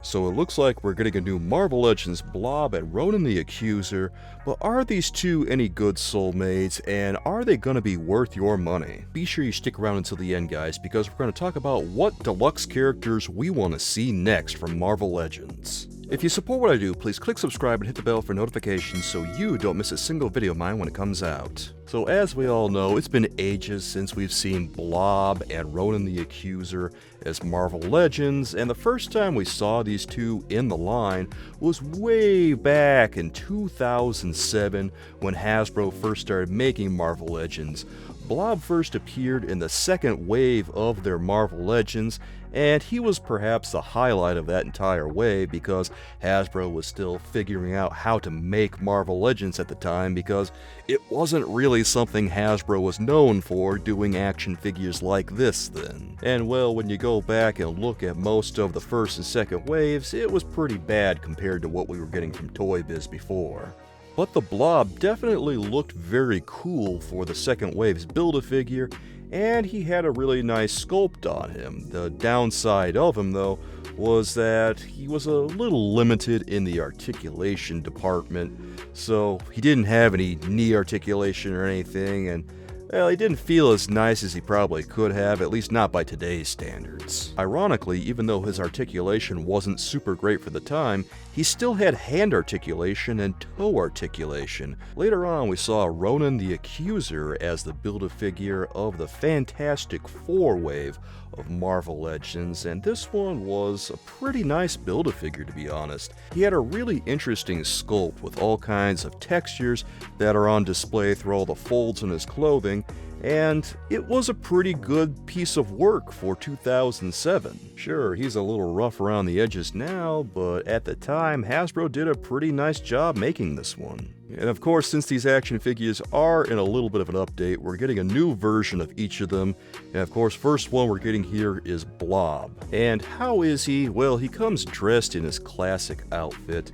So it looks like we're getting a new Marvel Legends Blob and Ronan the Accuser, but are these two any good soulmates, and are they going to be worth your money? Be sure you stick around until the end, guys, because we're going to talk about what deluxe characters we want to see next from Marvel Legends. If you support what I do, please click subscribe and hit the bell for notifications so you don't miss a single video of mine when it comes out. So as we all know, it's been ages since we've seen Blob and Ronan the Accuser as Marvel Legends, and the first time we saw these two in the line was way back in 2007 when Hasbro first started making Marvel Legends. Blob first appeared in the second wave of their Marvel Legends, and he was perhaps the highlight of that entire wave because Hasbro was still figuring out how to make Marvel Legends at the time, because it wasn't really something Hasbro was known for, doing action figures like this then. And well, when you go back and look at most of the first and second waves, it was pretty bad compared to what we were getting from Toy Biz before. But the Blob definitely looked very cool for the second wave's Build-A-Figure, and he had a really nice sculpt on him. The downside of him, though, was that he was a little limited in the articulation department, so he didn't have any knee articulation or anything, and well, he didn't feel as nice as he probably could have, at least not by today's standards. Ironically, even though his articulation wasn't super great for the time, he still had hand articulation and toe articulation. Later on, we saw Ronan the Accuser as the Build-A-Figure of the Fantastic Four wave of Marvel Legends, and this one was a pretty nice Build-A-Figure, to be honest. He had a really interesting sculpt with all kinds of textures that are on display through all the folds in his clothing, and it was a pretty good piece of work for 2007. Sure, he's a little rough around the edges now, but at the time, Hasbro did a pretty nice job making this one. And of course, since these action figures are in a little bit of an update, we're getting a new version of each of them. And of course, first one we're getting here is Blob. And how is he? Well, he comes dressed in his classic outfit.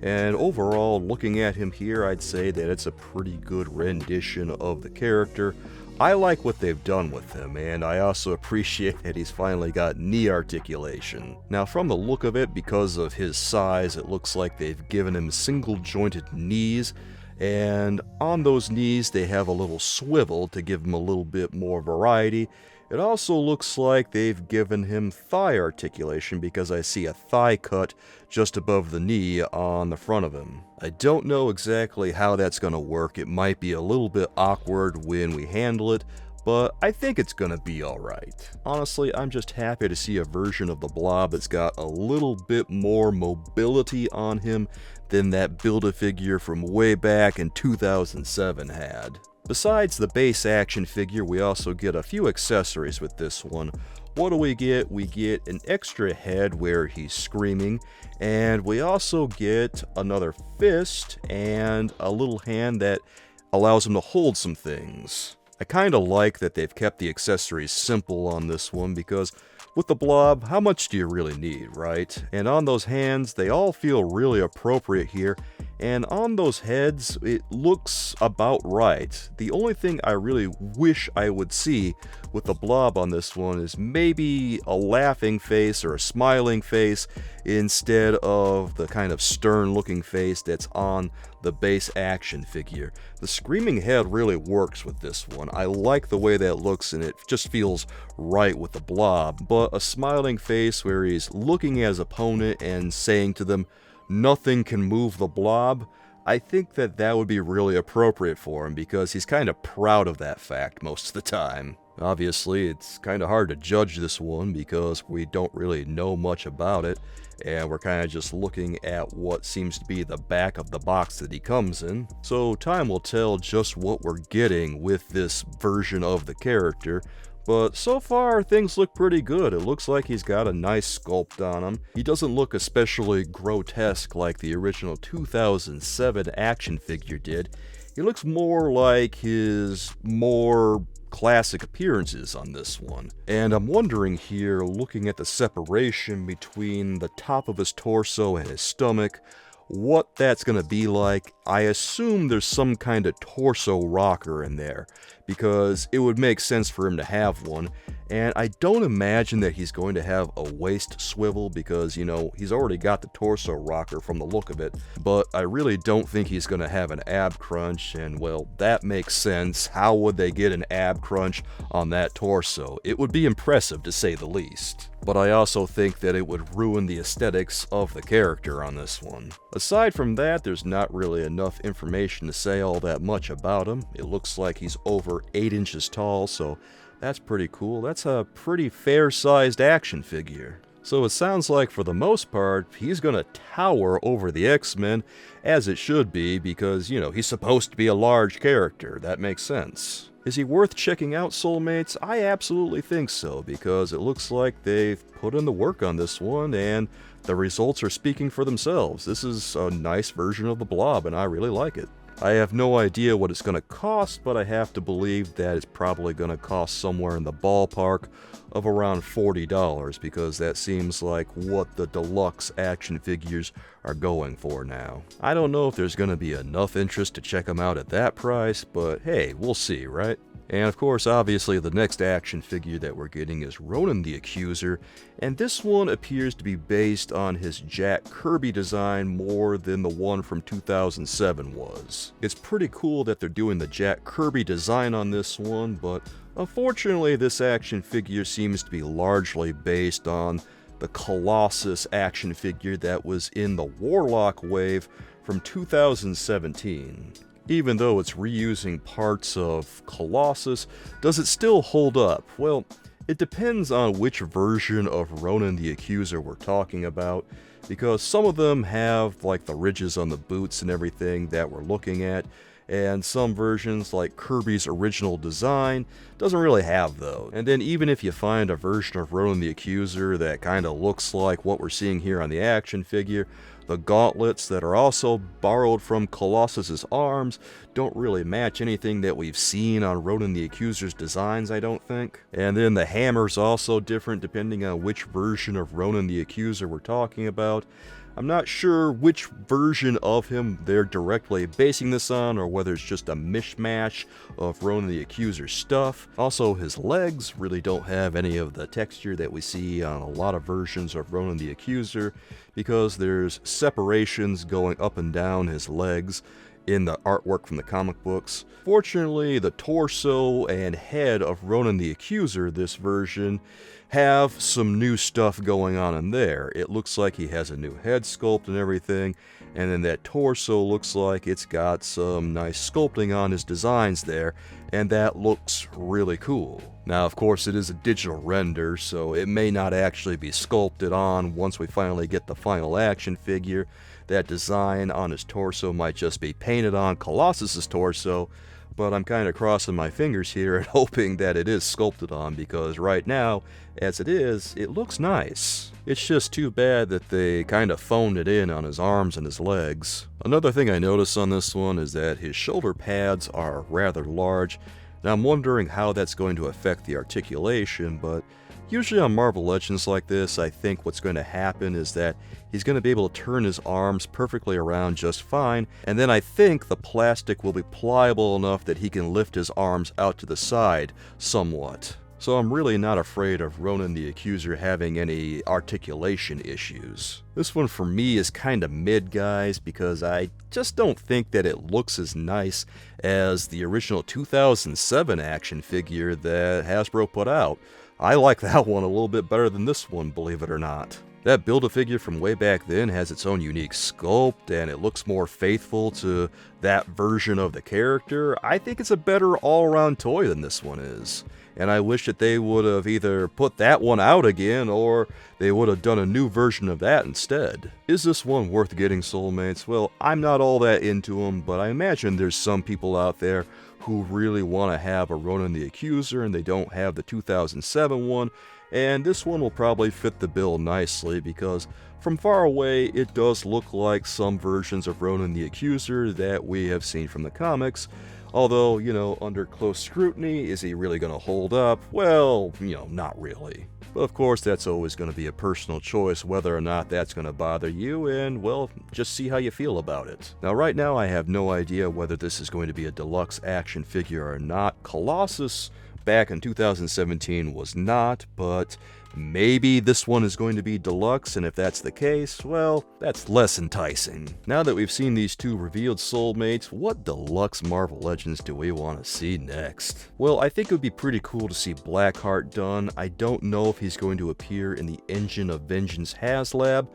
And overall, looking at him here, I'd say that it's a pretty good rendition of the character. I like what they've done with him, and I also appreciate that he's finally got knee articulation. Now, from the look of it, because of his size, it looks like they've given him single-jointed knees, and on those knees they have a little swivel to give him a little bit more variety. It also looks like they've given him thigh articulation because I see a thigh cut just above the knee on the front of him. I don't know exactly how that's going to work. It might be a little bit awkward when we handle it, but I think it's going to be alright. Honestly, I'm just happy to see a version of the Blob that's got a little bit more mobility on him than that Build-A-Figure from way back in 2007 had. Besides the base action figure, we also get a few accessories with this one. What do we get? We get an extra head where he's screaming, and we also get another fist and a little hand that allows him to hold some things. I kind of like that they've kept the accessories simple on this one, because with the Blob, how much do you really need, right? And on those hands, they all feel really appropriate here, and on those heads, it looks about right. The only thing I really wish I would see with the Blob on this one is maybe a laughing face or a smiling face instead of the kind of stern-looking face that's on the base action figure. The screaming head really works with this one. I like the way that looks, and it just feels right with the Blob, but a smiling face where he's looking at his opponent and saying to them, "Nothing can move the Blob," I think that that would be really appropriate for him, because he's kind of proud of that fact most of the time. Obviously, it's kind of hard to judge this one because we don't really know much about it, and we're kind of just looking at what seems to be the back of the box that he comes in. So time will tell just what we're getting with this version of the character. But so far, things look pretty good. It looks like he's got a nice sculpt on him. He doesn't look especially grotesque like the original 2007 action figure did. He looks more like his more classic appearances on this one. And I'm wondering here, looking at the separation between the top of his torso and his stomach, what that's going to be like I assume there's some kind of torso rocker in there, because it would make sense for him to have one, and I don't imagine that he's going to have a waist swivel because, you know, he's already got the torso rocker from the look of it, but I really don't think he's going to have an ab crunch, and well, that makes sense. How would they get an ab crunch on that torso? It would be impressive to say the least. But I also think that it would ruin the aesthetics of the character on this one. Aside from that, there's not really enough information to say all that much about him. It looks like he's over 8 inches tall, so that's pretty cool. That's a pretty fair-sized action figure. So it sounds like, for the most part, he's gonna tower over the X-Men, as it should be, because, you know, he's supposed to be a large character. That makes sense. Is he worth checking out, Soulmates? I absolutely think so, because it looks like they've put in the work on this one, and the results are speaking for themselves. This is a nice version of the Blob, and I really like it. I have no idea what it's going to cost, but I have to believe that it's probably going to cost somewhere in the ballpark of around $40, because that seems like what the deluxe action figures are going for now. I don't know if there's going to be enough interest to check them out at that price, but hey, we'll see, right? And of course, obviously, the next action figure that we're getting is Ronan the Accuser, and this one appears to be based on his Jack Kirby design more than the one from 2007 was. It's pretty cool that they're doing the Jack Kirby design on this one, but unfortunately, this action figure seems to be largely based on the Colossus action figure that was in the Warlock wave from 2017. Even though it's reusing parts of Colossus, does it still hold up? Well, it depends on which version of Ronan the Accuser we're talking about, because some of them have like the ridges on the boots and everything that we're looking at, and some versions, like Kirby's original design, doesn't really have those. And then even if you find a version of Ronan the Accuser that kind of looks like what we're seeing here on the action figure, the gauntlets that are also borrowed from Colossus's arms don't really match anything that we've seen on Ronan the Accuser's designs, I don't think. And then the hammer's also different depending on which version of Ronan the Accuser we're talking about. I'm not sure which version of him they're directly basing this on, or whether it's just a mishmash of Ronan the Accuser stuff. Also, his legs really don't have any of the texture that we see on a lot of versions of Ronan the Accuser, because there's separations going up and down his legs in the artwork from the comic books. Fortunately, the torso and head of Ronan the Accuser, this version, have some new stuff going on in there. It looks like he has a new head sculpt and everything, and then that torso looks like it's got some nice sculpting on his designs there, and that looks really cool. Now, of course, it is a digital render, so it may not actually be sculpted on once we finally get the final action figure. That design on his torso might just be painted on Colossus's torso, but I'm kind of crossing my fingers here and hoping that it is sculpted on, because right now, as it is, it looks nice. It's just too bad that they kind of phoned it in on his arms and his legs. Another thing I noticed on this one is that his shoulder pads are rather large. Now I'm wondering how that's going to affect the articulation, but usually on Marvel Legends like this, I think what's going to happen is that he's going to be able to turn his arms perfectly around just fine, and then I think the plastic will be pliable enough that he can lift his arms out to the side somewhat. So I'm really not afraid of Ronan the Accuser having any articulation issues. This one for me is kind of mid, guys, because I just don't think that it looks as nice as the original 2007 action figure that Hasbro put out. I like that one a little bit better than this one, believe it or not. That Build-A-Figure from way back then has its own unique sculpt, and it looks more faithful to that version of the character. I think it's a better all-around toy than this one is. And I wish that they would have either put that one out again, or they would have done a new version of that instead. Is this one worth getting, Soulmates? Well, I'm not all that into them, but I imagine there's some people out there who really want to have a Ronan the Accuser and they don't have the 2007 one, and this one will probably fit the bill nicely, because from far away it does look like some versions of Ronan the Accuser that we have seen from the comics. Although, you know, under close scrutiny, is he really going to hold up? Well, you know, not really. But of course, that's always going to be a personal choice whether or not that's going to bother you, and well, just see how you feel about it. Now right now I have no idea whether this is going to be a deluxe action figure or not. Colossus back in 2017 was not, but maybe this one is going to be deluxe, and if that's the case, well, that's less enticing. Now that we've seen these two revealed soulmates, what deluxe Marvel Legends do we want to see next? Well, I think it would be pretty cool to see Blackheart done. I don't know if he's going to appear in the Engine of Vengeance HasLab,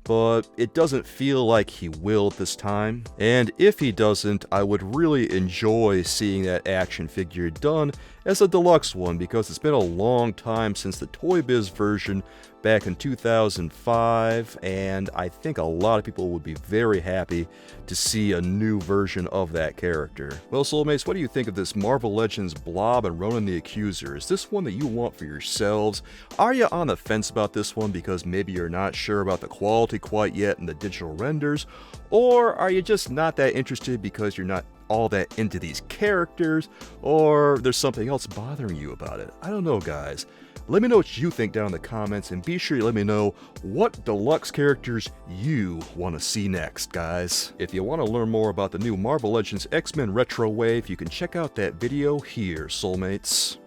but it doesn't feel like he will at this time. And if he doesn't, I would really enjoy seeing that action figure done as a deluxe one, because it's been a long time since the Toy Biz version back in 2005, and I think a lot of people would be very happy to see a new version of that character. Well, Soulmates, what do you think of this Marvel Legends Blob and Ronan the Accuser? Is this one that you want for yourselves? Are you on the fence about this one because maybe you're not sure about the quality quite yet in the digital renders? Or are you just not that interested because you're not all that into these characters? Or there's something else bothering you about it? I don't know, guys. Let me know what you think down in the comments, and be sure you let me know what deluxe characters you want to see next, guys. If you want to learn more about the new Marvel Legends X-Men Retro Wave, you can check out that video here, Soulmates.